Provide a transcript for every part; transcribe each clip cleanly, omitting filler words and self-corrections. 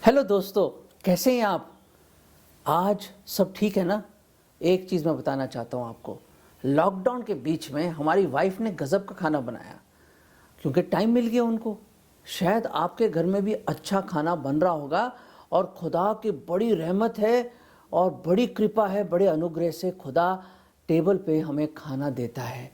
Hello दोस्तों, कैसे हैं आप? आज सब ठीक है ना? एक चीज़ मैं बताना चाहता हूँ आपको। लॉकडाउन के बीच में हमारी वाइफ ने गज़ब का खाना बनाया क्योंकि टाइम मिल गया उनको। शायद आपके घर में भी अच्छा खाना बन रहा होगा और खुदा की बड़ी रहमत है और बड़ी कृपा है, बड़े अनुग्रह से खुदा टेबल पे हमें खाना देता है।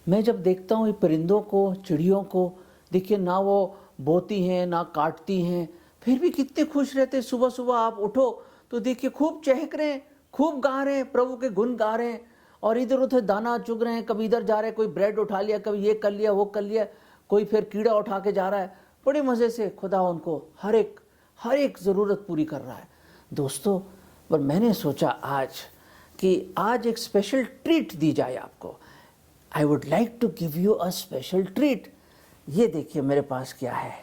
मैं जब देखता हूँ ये परिंदों को, चिड़ियों को, देखिए ना वो बोती हैं ना काटती हैं, फिर भी कितने खुश रहते हैं। सुबह सुबह आप उठो तो देखिए खूब चहक रहे हैं, खूब गा रहे हैं, प्रभु के गुण गा रहे हैं और इधर उधर दाना चुग रहे हैं। कभी इधर जा रहे हैं, कोई ब्रेड उठा लिया, कभी ये कर लिया वो कर लिया, कोई फिर कीड़ा उठा के जा रहा है। बड़े मज़े से खुदा उनको हर एक ज़रूरत पूरी कर रहा है दोस्तों। पर मैंने सोचा आज कि आज एक स्पेशल ट्रीट दी जाए आपको। I would like to give you a special treat. ये देखिए मेरे पास क्या है,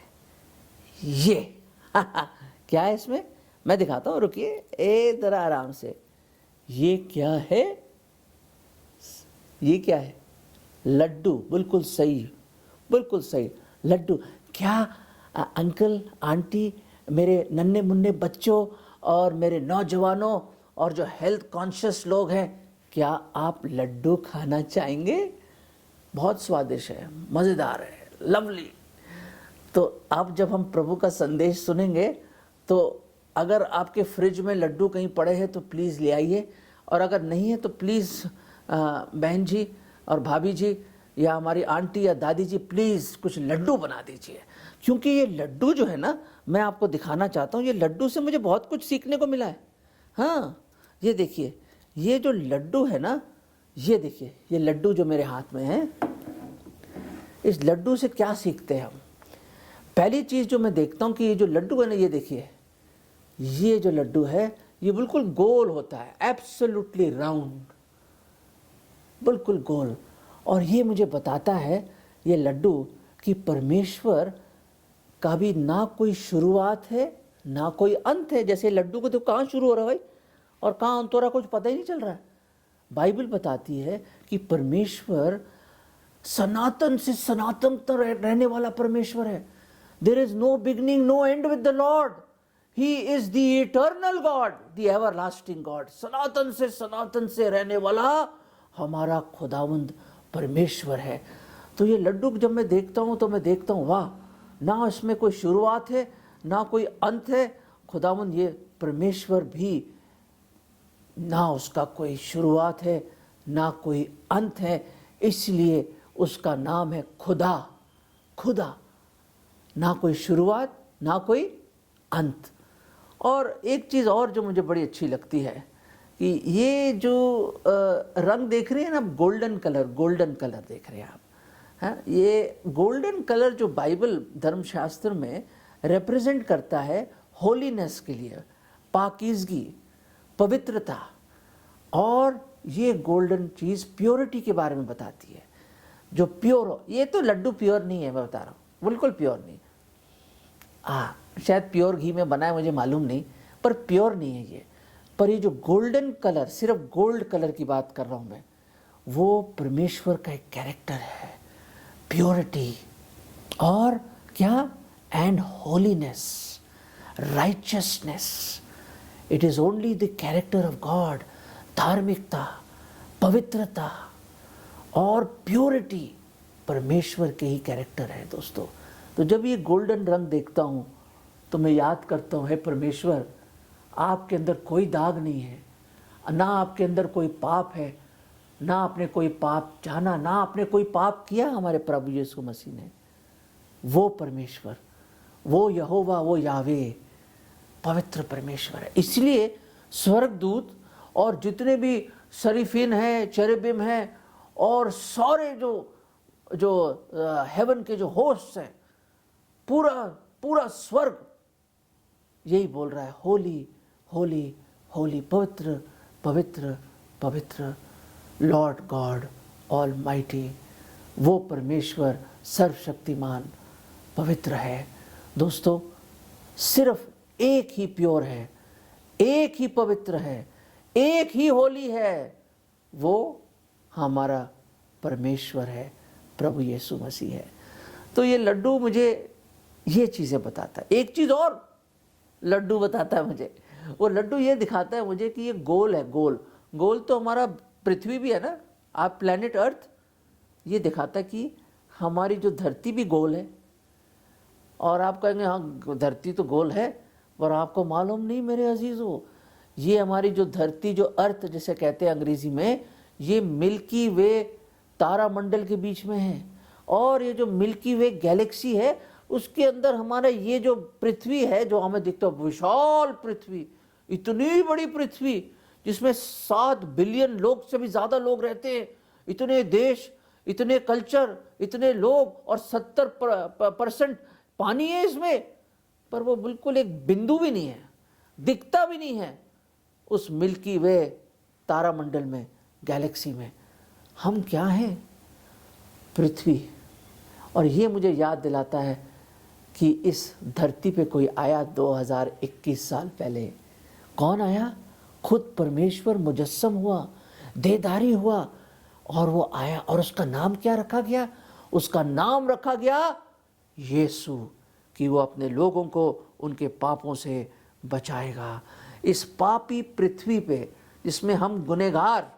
ये क्या है इसमें, मैं दिखाता हूँ, रुकिए जरा आराम से। ये क्या है? ये क्या है? लड्डू। बिल्कुल सही, बिल्कुल सही, लड्डू। क्या अंकल आंटी, मेरे नन्हे मुन्ने बच्चों और मेरे नौजवानों और जो हेल्थ कॉन्शियस लोग हैं, क्या आप लड्डू खाना चाहेंगे? बहुत स्वादिष्ट है, मज़ेदार है, लवली। तो अब जब हम प्रभु का संदेश सुनेंगे तो अगर आपके फ्रिज में लड्डू कहीं पड़े हैं तो प्लीज़ ले आइए, और अगर नहीं है तो प्लीज़ बहन जी और भाभी जी या हमारी आंटी या दादी जी प्लीज़ कुछ लड्डू बना दीजिए। क्योंकि ये लड्डू जो है ना, मैं आपको दिखाना चाहता हूँ, ये लड्डू से मुझे बहुत कुछ सीखने को मिला है। हाँ, ये देखिए, ये जो लड्डू है ना, ये देखिए, ये लड्डू जो मेरे हाथ में है, इस लड्डू से क्या सीखते हैं हम? पहली चीज़ जो मैं देखता हूँ कि ये जो लड्डू है ना, ये देखिए, ये जो लड्डू है ये बिल्कुल गोल होता है, एब्सोल्युटली राउंड, बिल्कुल गोल। और ये मुझे बताता है, ये लड्डू, कि परमेश्वर का भी ना कोई शुरुआत है ना कोई अंत है। जैसे लड्डू को तो कहाँ शुरू हो रहा है भाई और कहाँ अंत हो रहा, कुछ पता ही नहीं चल रहा है। बाइबल बताती है कि परमेश्वर सनातन से सनातन तक रहने वाला परमेश्वर है। There is no beginning no end with the lord. He is the eternal god, the everlasting god. सनातन से रहने वाला हमारा खुदावंद परमेश्वर है। तो ये लड्डू जब मैं देखता हूँ तो मैं देखता हूँ, वाह, ना इसमें कोई शुरुआत है ना कोई अंत है। खुदावंद ये परमेश्वर भी, ना उसका कोई शुरुआत है ना कोई अंत है, इसलिए उसका नाम है खुदा। खुदा, ना कोई शुरुआत ना कोई अंत। और एक चीज़ और जो मुझे बड़ी अच्छी लगती है कि ये जो रंग देख रहे हैं ना, गोल्डन कलर देख रहे हैं आप, हाँ, ये गोल्डन कलर जो बाइबल धर्मशास्त्र में रिप्रेजेंट करता है होलीनेस के लिए, पाकीज़गी, पवित्रता। और ये गोल्डन चीज़ प्योरिटी के बारे में बताती है, जो प्योर हो। ये तो लड्डू प्योर नहीं है, मैं बता रहा हूँ, बिल्कुल प्योर नहीं। शायद प्योर घी में बना है, मुझे मालूम नहीं, पर प्योर नहीं है ये। पर ये जो गोल्डन कलर, सिर्फ गोल्ड कलर की बात कर रहा हूँ मैं, वो परमेश्वर का एक कैरेक्टर है, प्योरिटी और क्या, and holiness, righteousness. It is only the character of God. धार्मिकता, पवित्रता और प्योरिटी परमेश्वर के ही कैरेक्टर है दोस्तों। तो जब ये गोल्डन रंग देखता हूँ तो मैं याद करता हूँ, हे परमेश्वर, आपके अंदर कोई दाग नहीं है, ना आपके अंदर कोई पाप है, ना आपने कोई पाप जाना, ना आपने कोई पाप किया। हमारे प्रभु यीशु मसीह ने, वो परमेश्वर, वो यहोवा, वो यावे पवित्र परमेश्वर है। इसलिए स्वर्गदूत और जितने भी शरीफिन हैं, चेरुबिम हैं और सारे जो हेवन के जो होस्ट हैं, पूरा स्वर्ग यही बोल रहा है, होली होली होली, पवित्र पवित्र पवित्र, लॉर्ड गॉड ऑलमाइटी। वो परमेश्वर सर्वशक्तिमान पवित्र है दोस्तों। सिर्फ एक ही प्योर है, एक ही पवित्र है, एक ही होली है, वो हमारा परमेश्वर है, प्रभु यीशु मसीह है। तो ये लड्डू मुझे ये चीज़ें बताता है। एक चीज़ और, लड्डू बताता है मुझे। वो लड्डू ये दिखाता है मुझे कि ये गोल है, गोल गोल तो हमारा पृथ्वी भी है ना, आप प्लैनेट अर्थ, ये दिखाता है कि हमारी जो धरती भी गोल है। और आप कहेंगे हाँ धरती तो गोल है, पर आपको मालूम नहीं मेरे अजीजों, ये हमारी जो धरती, जो अर्थ जिसे कहते हैं अंग्रेजी में, ये मिल्की वे तारामंडल के बीच में है। और ये जो मिल्की वे गैलेक्सी है उसके अंदर हमारा ये जो पृथ्वी है, जो हमें दिखता है विशाल पृथ्वी, इतनी बड़ी पृथ्वी जिसमें 7 बिलियन लोग से भी ज्यादा लोग रहते हैं, इतने देश, इतने कल्चर, इतने लोग, और 70% पानी है इसमें, पर वो बिल्कुल एक बिंदु भी नहीं है, दिखता भी नहीं है उस मिल्की वे तारामंडल में, गैलेक्सी में। हम क्या हैं? पृथ्वी। और ये मुझे याद दिलाता है कि इस धरती पे कोई आया 2021 साल पहले। कौन आया? खुद परमेश्वर मुजस्सम हुआ, देदारी हुआ, और वो आया। और उसका नाम क्या रखा गया? उसका नाम रखा गया यीशु, कि वो अपने लोगों को उनके पापों से बचाएगा। इस पापी पृथ्वी पे जिसमें हम गुनहगार,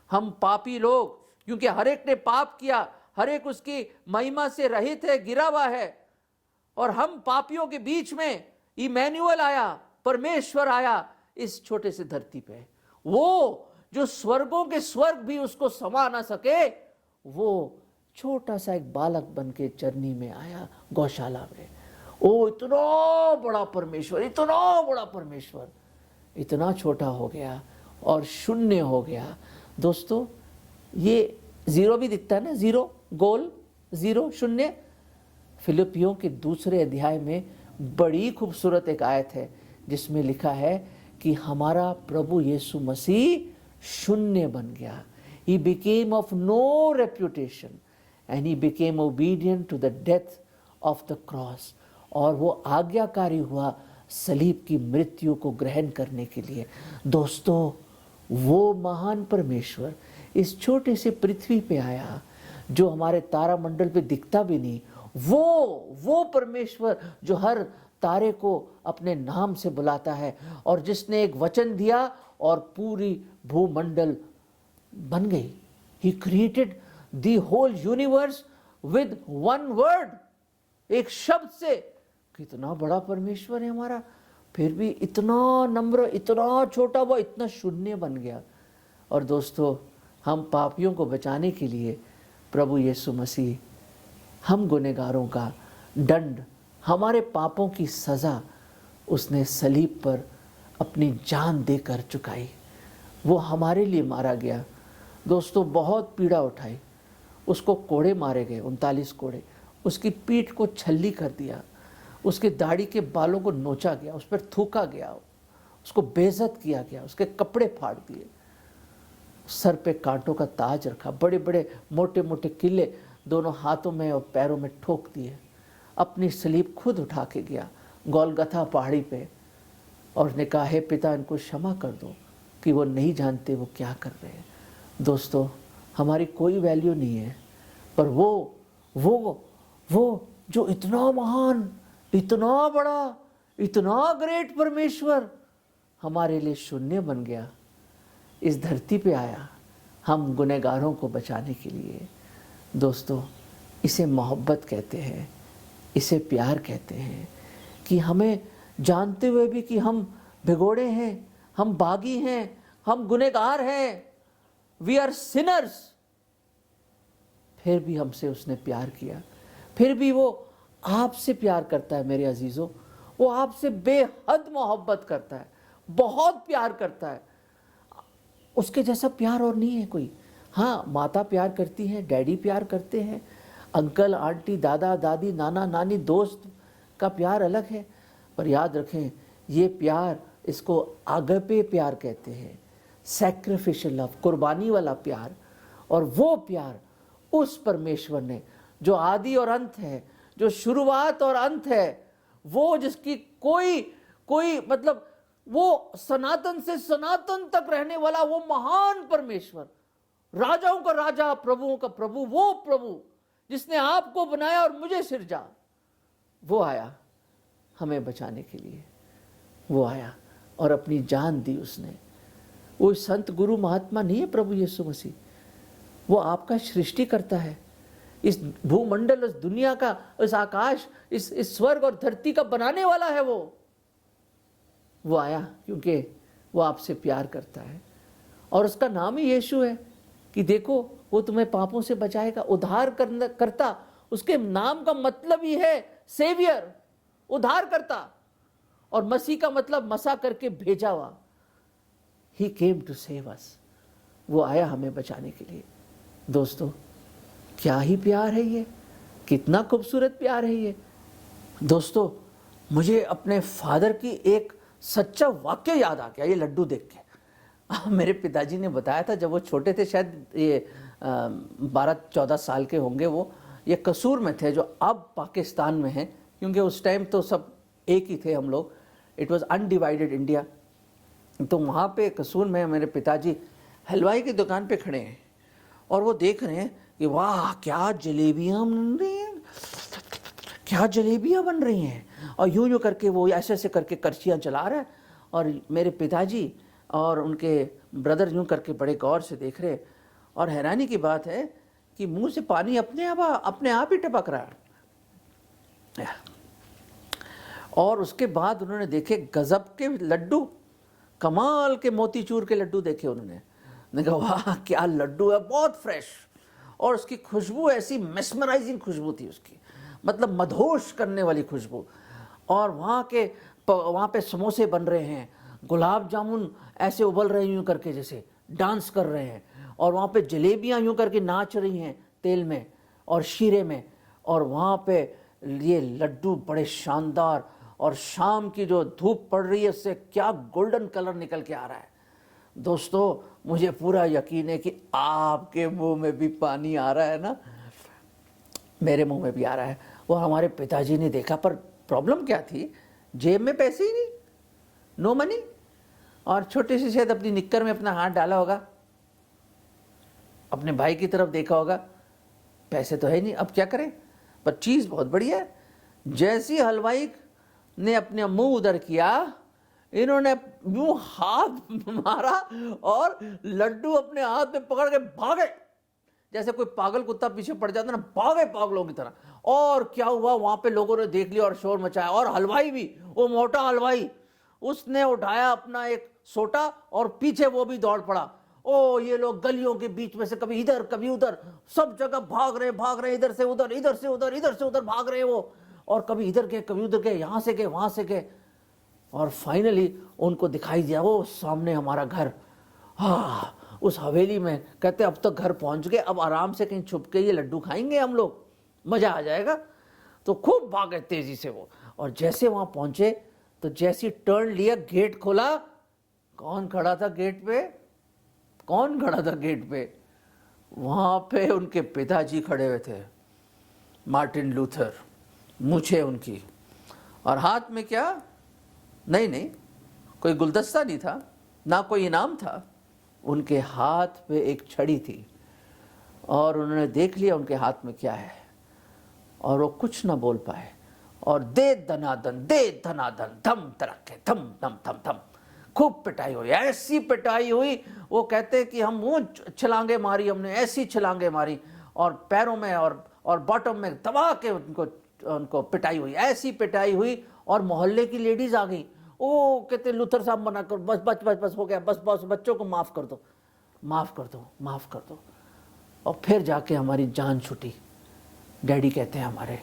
हम पापी लोग, क्योंकि हर एक ने पाप किया, हर एक उसकी महिमा से रहित है, गिरा हुआ है, और हम पापियों के बीच में इमैनुअल आया, परमेश्वर आया इस छोटे से धरती पे। वो जो स्वर्गों के स्वर्ग भी उसको समा ना सके, वो छोटा सा एक बालक बन के चरनी में आया, गौशाला में। ओ इतना बड़ा परमेश्वर, इतना बड़ा परमेश्वर इतना छोटा हो गया और शून्य हो गया। दोस्तों ये जीरो भी दिखता है ना, जीरो, गोल, जीरो, शून्य। फिलिपियों के 2 अध्याय में बड़ी खूबसूरत एक आयत है जिसमें लिखा है कि हमारा प्रभु यीशु मसीह शून्य बन गया। He became of no reputation and he became obedient to the death of the cross। और वो आज्ञाकारी हुआ सलीब की मृत्यु को ग्रहण करने के लिए। दोस्तों वो महान परमेश्वर इस छोटे से पृथ्वी पे आया, जो हमारे तारामंडल पे दिखता भी नहीं। वो परमेश्वर जो हर तारे को अपने नाम से बुलाता है, और जिसने एक वचन दिया और पूरी भूमंडल बन गई। He created the whole universe with one word, एक शब्द से। कितना बड़ा परमेश्वर है हमारा, फिर भी इतना नम्र, इतना छोटा, वो इतना शून्य बन गया। और दोस्तों हम पापियों को बचाने के लिए प्रभु यीशु मसीह, हम गुनहगारों का दंड, हमारे पापों की सज़ा उसने सलीब पर अपनी जान देकर चुकाई। वो हमारे लिए मारा गया। दोस्तों बहुत पीड़ा उठाई, उसको कोड़े मारे गए, 39 कोड़े, उसकी पीठ को छल्ली कर दिया, उसके दाढ़ी के बालों को नोचा गया, उस पर थूका गया, उसको बेइज्जत किया गया, उसके कपड़े फाड़ दिए, सर पे कांटों का ताज रखा, बड़े बड़े मोटे मोटे किले दोनों हाथों में और पैरों में ठोक दिए, अपनी सलीब खुद उठा के गया गोलगथा पहाड़ी पे, और उसने कहा हे पिता इनको क्षमा कर दो कि वो नहीं जानते वो क्या कर रहे हैं। दोस्तों हमारी कोई वैल्यू नहीं है, पर वो जो इतना महान, इतना बड़ा, इतना ग्रेट परमेश्वर हमारे लिए शून्य बन गया, इस धरती पे आया हम गुनहगारों को बचाने के लिए। दोस्तों इसे मोहब्बत कहते हैं, इसे प्यार कहते हैं, कि हमें जानते हुए भी कि हम भिगोड़े हैं, हम बागी हैं, हम गुनहगार हैं, वी आर सिनर्स, फिर भी हमसे उसने प्यार किया। फिर भी वो आपसे प्यार करता है मेरे अजीजों, वो आपसे बेहद मोहब्बत करता है, बहुत प्यार करता है। उसके जैसा प्यार और नहीं है कोई। हाँ माता प्यार करती है, डैडी प्यार करते हैं, अंकल आंटी दादा दादी नाना नानी दोस्त का प्यार अलग है, पर याद रखें ये प्यार, इसको आगपे प्यार कहते हैं, सैक्रिफिशियल लव, कुर्बानी वाला प्यार। और वो प्यार उस परमेश्वर ने जो आदि और अंत है, जो शुरुआत और अंत है, वो जिसकी कोई मतलब वो सनातन से सनातन तक रहने वाला वो महान परमेश्वर, राजाओं का राजा, प्रभुओं का प्रभु, वो प्रभु जिसने आपको बनाया और मुझे सिरजा, वो आया हमें बचाने के लिए। वो आया और अपनी जान दी उसने। वो संत गुरु महात्मा नहीं है प्रभु यीशु मसीह, वो आपका सृष्टि करता है। इस भूमंडल, इस दुनिया का, इस आकाश, इस स्वर्ग और धरती का बनाने वाला है वो आया क्योंकि वो आपसे प्यार करता है। और उसका नाम ही यीशु है कि देखो वो तुम्हें पापों से बचाएगा, उद्धार करता। उसके नाम का मतलब ही है सेवियर, उद्धार करता। और मसीह का मतलब मसा करके भेजा हुआ। ही केम टू सेव अस, वो आया हमें बचाने के लिए। दोस्तों क्या ही प्यार है ये, कितना खूबसूरत प्यार है ये। दोस्तों मुझे अपने फादर की एक सच्चा वाक्य याद आ गया ये लड्डू देख के। मेरे पिताजी ने बताया था जब वो छोटे थे, शायद ये 12-14 साल के होंगे वो, ये कसूर में थे जो अब पाकिस्तान में है, क्योंकि उस टाइम तो सब एक ही थे हम लोग, इट वॉज अनडिवाइडेड इंडिया। तो वहाँ पे कसूर में मेरे पिताजी हलवाई की दुकान पे खड़े हैं और वो देख रहे हैं कि वाह क्या जलेबियाँ बन रही हैं, क्या जलेबियाँ बन रही हैं। और यूँ यूँ करके वो ऐसे ऐसे करके करछियाँ चला रहा है और मेरे पिताजी और उनके ब्रदर यूँ करके बड़े गौर से देख रहे। और हैरानी की बात है कि मुंह से पानी अपने आप ही टपक रहा है। और उसके बाद उन्होंने देखे गजब के लड्डू, कमाल के मोतीचूर के लड्डू देखे उन्होंने कहा वाह क्या लड्डू है, बहुत फ्रेश। और उसकी खुशबू ऐसी मेस्मराइजिंग खुशबू थी उसकी, मतलब मदहोश करने वाली खुशबू। और वहाँ पे समोसे बन रहे हैं, गुलाब जामुन ऐसे उबल रहे हैं यूँ करके जैसे डांस कर रहे हैं। और वहाँ पे जलेबियाँ यूँ करके नाच रही हैं तेल में और शीरे में। और वहाँ पे ये लड्डू बड़े शानदार, और शाम की जो धूप पड़ रही है उससे क्या गोल्डन कलर निकल के आ रहा है। दोस्तों मुझे पूरा यकीन है कि आपके मुंह में भी पानी आ रहा है ना, मेरे मुंह में भी आ रहा है। वो हमारे पिताजी ने देखा, पर प्रॉब्लम क्या थी, जेब में पैसे ही नहीं, नो मनी। और छोटे से शायद अपनी निक्कर में अपना हाथ डाला होगा, अपने भाई की तरफ देखा होगा, पैसे तो है नहीं, अब क्या करें। पर चीज़ बहुत बढ़िया है, जैसी हलवाई ने अपने मुंह उधर किया, इन्होंने यूं हाथ मारा और लड्डू अपने हाथ में पकड़ के भागे, जैसे कोई पागल कुत्ता पीछे पड़ जाता ना, भागे पागलों की तरह। और क्या हुआ, वहां पे लोगों ने देख लिया और शोर मचाया। और हलवाई भी, वो मोटा हलवाई, उसने उठाया अपना एक सोटा और पीछे वो भी दौड़ पड़ा। ओ ये लोग गलियों के बीच में से कभी इधर कभी उधर, सब जगह भाग रहे, इधर से उधर, इधर से उधर, इधर से उधर भाग रहे वो। और कभी इधर गए, कभी उधर गए, यहाँ से गए, वहाँ से गए। और फाइनली उनको दिखाई दिया वो सामने हमारा घर। हाँ, उस हवेली में। कहते अब तो घर पहुँच गए, अब आराम से कहीं छुप के ये लड्डू खाएंगे हम लोग, मज़ा आ जाएगा। तो खूब भागे तेज़ी से वो। और जैसे वहाँ पहुँचे तो जैसी टर्न लिया, गेट खोला, कौन खड़ा था गेट पे, कौन खड़ा था गेट पे, वहाँ पे उनके पिताजी खड़े हुए थे, मार्टिन लूथर, मूछें उनकी। और हाथ में क्या, नहीं कोई गुलदस्ता नहीं था, ना कोई इनाम था, उनके हाथ पे एक छड़ी थी। और उन्होंने देख लिया उनके हाथ में क्या है, और वो कुछ ना बोल पाए। और दे धनाधन धम तरक्के धम धम धम धम, खूब पिटाई हुई, ऐसी पिटाई हुई। वो कहते कि हम मुंह छलांगे मारी, हमने ऐसी छलांगे मारी, और पैरों में और बॉटम में दबा के उनको पिटाई हुई, ऐसी पिटाई हुई। और मोहल्ले की लेडीज आ गई, ओ कहते लूथर साहब मना कर, बस बस बस बस हो गया, बस बस बच्चों को माफ़ कर दो, माफ़ कर दो, माफ़ कर दो। और फिर जाके हमारी जान छूटी, डैडी कहते हैं हमारे।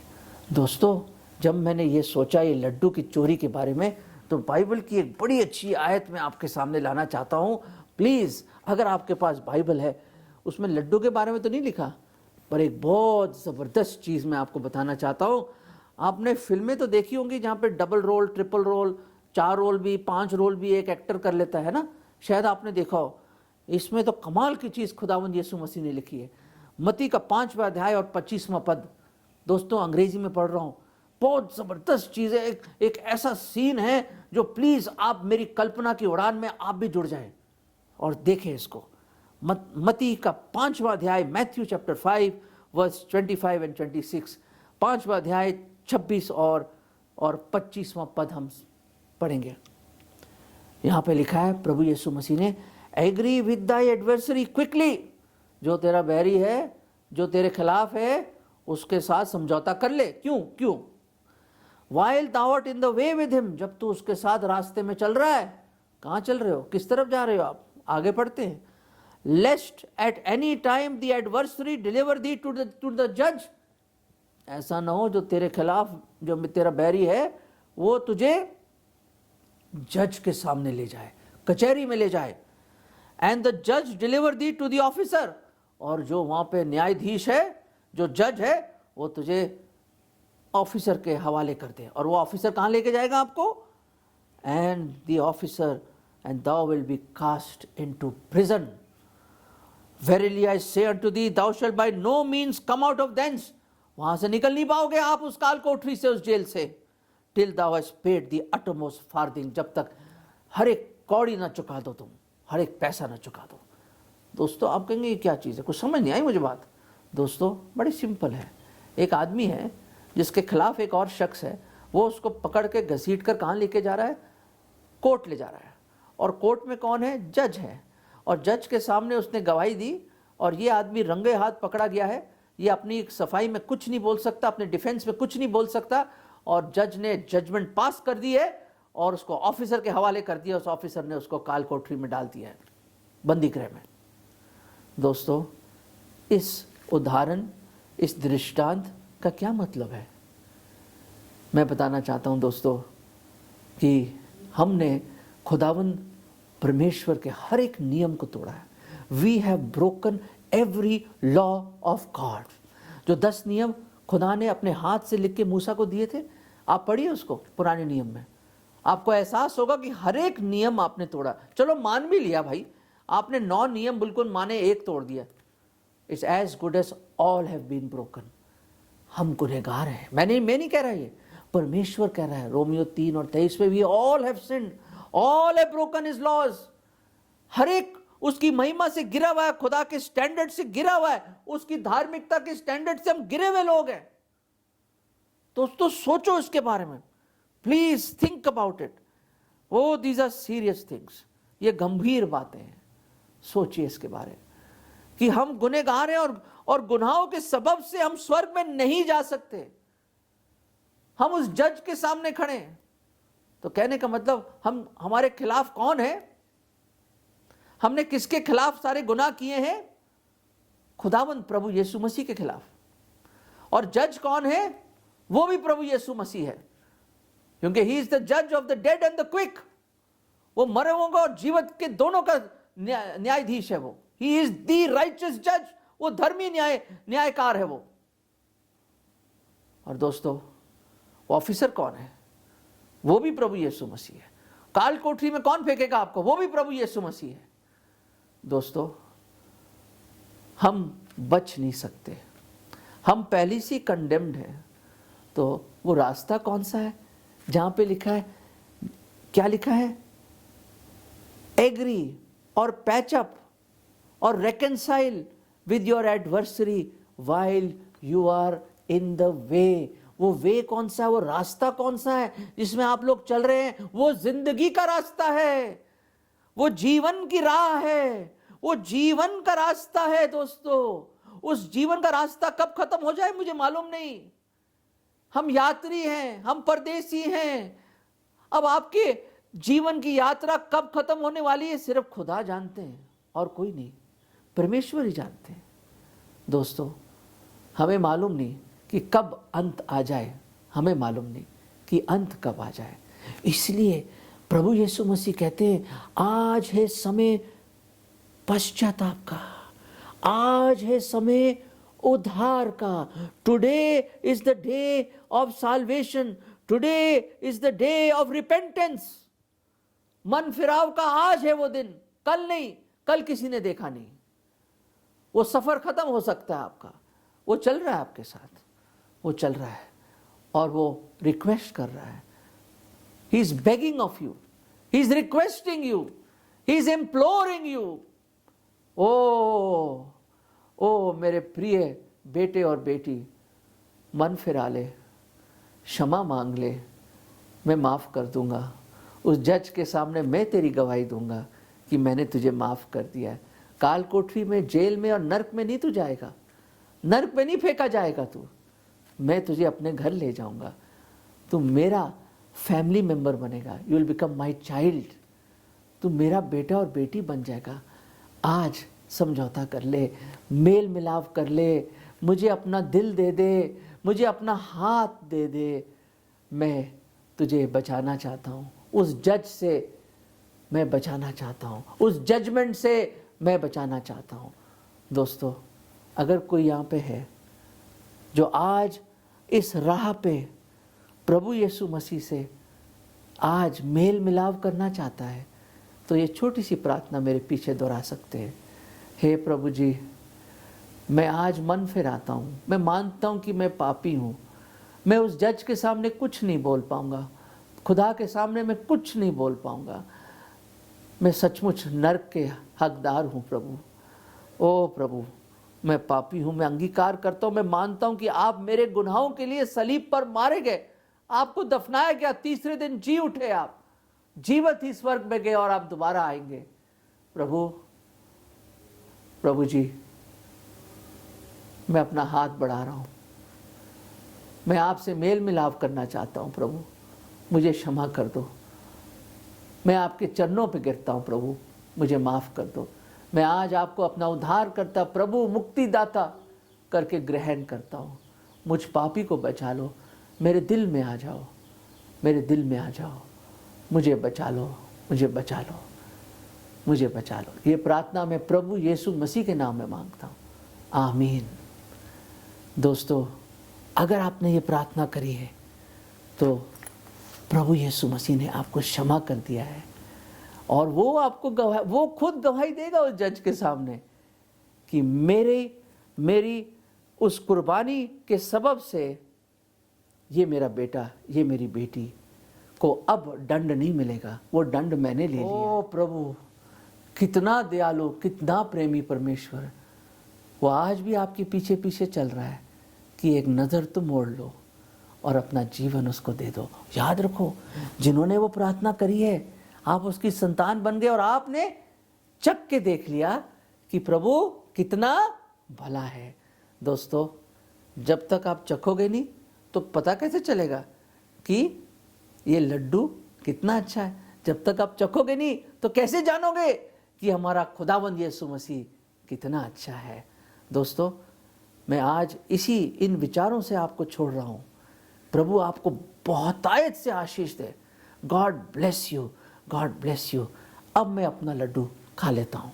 दोस्तों जब मैंने ये सोचा ये लड्डू की चोरी के बारे में, तो बाइबल की एक बड़ी अच्छी आयत मैं आपके सामने लाना चाहता हूँ। प्लीज़ अगर आपके पास बाइबल है, उसमें लड्डू के बारे में तो नहीं लिखा, पर एक बहुत ज़बरदस्त चीज़ मैं आपको बताना चाहता हूँ। आपने फिल्में तो देखी होंगी जहाँ पे double role, triple role, 4 role भी, 5 रोल भी एक एक्टर कर लेता है ना, शायद आपने देखा हो। इसमें तो कमाल की चीज़ खुदावंद यीशु मसीह ने लिखी है। मत्ती का 5वां अध्याय और 25वां पद, दोस्तों अंग्रेजी में पढ़ रहा हूँ, बहुत ज़बरदस्त चीज़ है। एक ऐसा सीन है जो प्लीज़ आप मेरी कल्पना की उड़ान में आप भी जुड़ जाएं और देखें इसको। मत्ती का 5वां अध्याय, मैथ्यू चैप्टर 5 वर्स 25 एंड 26, 5वां अध्याय 26 और 25वां पद हम पढ़ेंगे। यहाँ पे लिखा है प्रभु यीशु मसीह ने, agree with thy adversary quickly, जो तेरा बैरी है, जो तेरे खिलाफ है, उसके साथ समझौता कर ले। क्यों? While thou art in the way with him, जब तू उसके साथ रास्ते में चल रहा है। कहाँ चल रहे हो, किस तरफ जा रहे हो आप? आगे पढ़ते हैं, Lest at any time the adversary deliver thee to the judge, ऐसा ना हो जो तेरे खिलाफ, जो तेरा बैरी है, वो तुझे जज के सामने ले जाए, कचहरी में ले जाए। And the judge deliver thee to the officer, और जो वहाँ पे न्यायाधीश है, जो जज है, वो तुझे ऑफिसर के हवाले कर दे। और वो ऑफिसर कहाँ लेके जाएगा आपको? And the officer, and thou will be cast into prison. Verily I say unto thee, thou shalt by no means come out of thence. वहां से निकल नहीं पाओगे आप उस काल कोठरी से, उस जेल से, till thou hast paid the uttermost farthing, जब तक हर एक कौड़ी ना चुका दो तुम, हर एक पैसा ना चुका दो। दोस्तों आप कहेंगे ये क्या चीज़ है, कुछ समझ नहीं आई मुझे बात। दोस्तों बड़ी सिंपल है। एक आदमी है जिसके खिलाफ एक और शख्स है, वो उसको पकड़ के घसीट कर कहाँ लेके जा रहा है? कोर्ट ले जा रहा है। और कोर्ट में कौन है? जज है। और जज के सामने उसने गवाही दी, और ये आदमी रंगे हाथ पकड़ा गया है। ये अपनी सफाई में कुछ नहीं बोल सकता, अपने डिफेंस में कुछ नहीं बोल सकता, और जज ने जजमेंट पास कर दी है और उसको ऑफिसर के हवाले कर दिया। उस ऑफिसर ने उसको काल कोठरी में डाल दिया है, बंदी गृह में। दोस्तों इस उदाहरण, इस दृष्टांत का क्या मतलब है? मैं बताना चाहता हूं दोस्तों कि हमने खुदावंद परमेश्वर के हर एक नियम को तोड़ा है। We have broken every law of God. जो 10 नियम खुदा ने अपने हाथ से लिख के मूसा को दिए थे, आप पढ़िए उसको पुराने नियम में, आपको एहसास होगा कि हर एक नियम आपने तोड़ा। चलो मान भी लिया भाई, आपने 9 नियम बिल्कुल माने, एक तोड़ दिया। It's as good as all have been broken. हम गुनहगार हैं। मैं नहीं कह रहा, ये परमेश्वर कह रहा है। रोमियो 3 और 23 में भी all have sinned, all have broken his laws. हर एक उसकी महिमा से गिरा हुआ है, खुदा के स्टैंडर्ड से गिरा हुआ है, उसकी धार्मिकता के स्टैंडर्ड से हम गिरे हुए लोग हैं। दोस्तों सोचो इसके बारे में, please think about it. Oh these are serious things, ये गंभीर बातें हैं। सोचिए इसके बारे में कि हम गुनहगार हैं, और गुनाहों के सबब से हम स्वर्ग में नहीं जा सकते। हम उस जज के सामने खड़े हैं। तो कहने का मतलब हमारे खिलाफ कौन है? हमने किसके खिलाफ सारे गुनाह किए हैं? खुदावंद प्रभु यीशु मसीह के खिलाफ। और जज कौन है? वो भी प्रभु यीशु मसीह है, क्योंकि ही इज द जज of the dead and the quick. वो मरे हुओं और जीवित के दोनों का न्यायाधीश है वो। ही इज द राइचियस जज, वो धर्मी न्यायकार है वो। और दोस्तों वो ऑफिसर कौन है? वो भी प्रभु यीशु मसीह है। काल कोठरी में कौन फेंकेगा आपको? वो भी प्रभु यीशु मसीह है। दोस्तों हम बच नहीं सकते, हम पहले से कंडेम्ड हैं। तो वो रास्ता कौन सा है जहां पे लिखा है, क्या लिखा है? एग्री और पैचअप और reconcile with your adversary while you are in the way. वो वे कौन सा है? वो रास्ता कौन सा है जिसमें आप लोग चल रहे हैं? वो जिंदगी का रास्ता है, वो जीवन की राह है, वो जीवन का रास्ता है। दोस्तों उस जीवन का रास्ता कब खत्म हो जाए मुझे मालूम नहीं। हम यात्री हैं, हम परदेसी हैं। अब आपके जीवन की यात्रा कब खत्म होने वाली है सिर्फ खुदा जानते हैं, और कोई नहीं, परमेश्वर ही जानते हैं। दोस्तों हमें मालूम नहीं कि कब अंत आ जाए, हमें मालूम नहीं कि अंत कब आ जाए। इसलिए प्रभु यीशु मसीह कहते हैं आज है समय पश्चाताप का, आज है समय उद्धार का। Today is the day of solvation, today is the day of repentance. मन फिराव का आज है वो दिन, कल नहीं। कल किसी ने देखा नहीं। वो सफर खत्म हो सकता है आपका, वो चल रहा है आपके साथ, वो चल रहा है और वो रिक्वेस्ट कर रहा है। He is begging of you, he is requesting you, he is imploring you. ओ मेरे प्रिय बेटे और बेटी, मन फिरा ले, क्षमा मांग ले, मैं माफ कर दूंगा। उस जज के सामने मैं तेरी गवाही दूंगा कि मैंने तुझे माफ़ कर दिया है। काल कोठरी में, जेल में और नर्क में नहीं तू जाएगा, नर्क में नहीं फेंका जाएगा तू। मैं तुझे अपने घर ले जाऊंगा, तू मेरा फैमिली मेंबर बनेगा, you will become my child, तू मेरा बेटा और बेटी बन जाएगा। आज समझौता कर ले, मेल मिलाप कर ले, मुझे अपना दिल दे दे, मुझे अपना हाथ दे दे। मैं तुझे बचाना चाहता हूँ, उस जज से मैं बचाना चाहता हूँ, उस जजमेंट से मैं बचाना चाहता हूँ। दोस्तों, अगर कोई यहाँ पे है जो आज इस राह पे प्रभु यीशु मसीह से आज मेल मिलाप करना चाहता है, तो ये छोटी सी प्रार्थना मेरे पीछे दोहरा सकते हैं। हे प्रभु जी, मैं आज मन फिराता हूँ, मैं मानता हूँ कि मैं पापी हूँ, मैं उस जज के सामने कुछ नहीं बोल पाऊँगा, खुदा के सामने मैं कुछ नहीं बोल पाऊँगा, मैं सचमुच नर्क के हकदार हूँ प्रभु। ओ प्रभु, मैं पापी हूँ, मैं अंगीकार करता हूँ, मैं मानता हूँ कि आप मेरे गुनाहों के लिए सलीब पर मारे गए, आपको दफनाया गया, तीसरे दिन जी उठे, आप जीवित ही स्वर्ग में गए और आप दोबारा आएंगे। प्रभु, प्रभु जी, मैं अपना हाथ बढ़ा रहा हूँ, मैं आपसे मेल मिलाप करना चाहता हूँ प्रभु, मुझे क्षमा कर दो। मैं आपके चरणों पे गिरता हूँ प्रभु, मुझे माफ़ कर दो। मैं आज आपको अपना उद्धार करता प्रभु, मुक्तिदाता करके ग्रहण करता हूँ। मुझ पापी को बचा लो, मेरे दिल में आ जाओ, मेरे दिल में आ जाओ, मुझे बचा लो, मुझे बचा लो, मुझे बचा लो। ये प्रार्थना मैं प्रभु यीशु मसीह के नाम में मांगता हूँ, आमीन। दोस्तों, अगर आपने ये प्रार्थना करी है तो प्रभु यीशु मसीह ने आपको क्षमा कर दिया है और वो आपको वो खुद गवाही देगा उस जज के सामने कि मेरी उस कुर्बानी के सबब से ये मेरा बेटा, ये मेरी बेटी को अब दंड नहीं मिलेगा, वो दंड मैंने ले लिया। ओ प्रभु, कितना दयालु, कितना प्रेमी परमेश्वर, वो आज भी आपके पीछे पीछे चल रहा है कि एक नज़र तो मोड़ लो और अपना जीवन उसको दे दो। याद रखो, जिन्होंने वो प्रार्थना करी है, आप उसकी संतान बन गए और आपने चख के देख लिया कि प्रभु कितना भला है। दोस्तों, जब तक आप चखोगे नहीं तो पता कैसे चलेगा कि ये लड्डू कितना अच्छा है। जब तक आप चखोगे नहीं तो कैसे जानोगे कि हमारा खुदावंद यीशु मसीह कितना अच्छा है। दोस्तों, मैं आज इन विचारों से आपको छोड़ रहा हूँ। प्रभु आपको बहुतायत से आशीष दे। God bless you, God bless you. अब मैं अपना लड्डू खा लेता हूँ।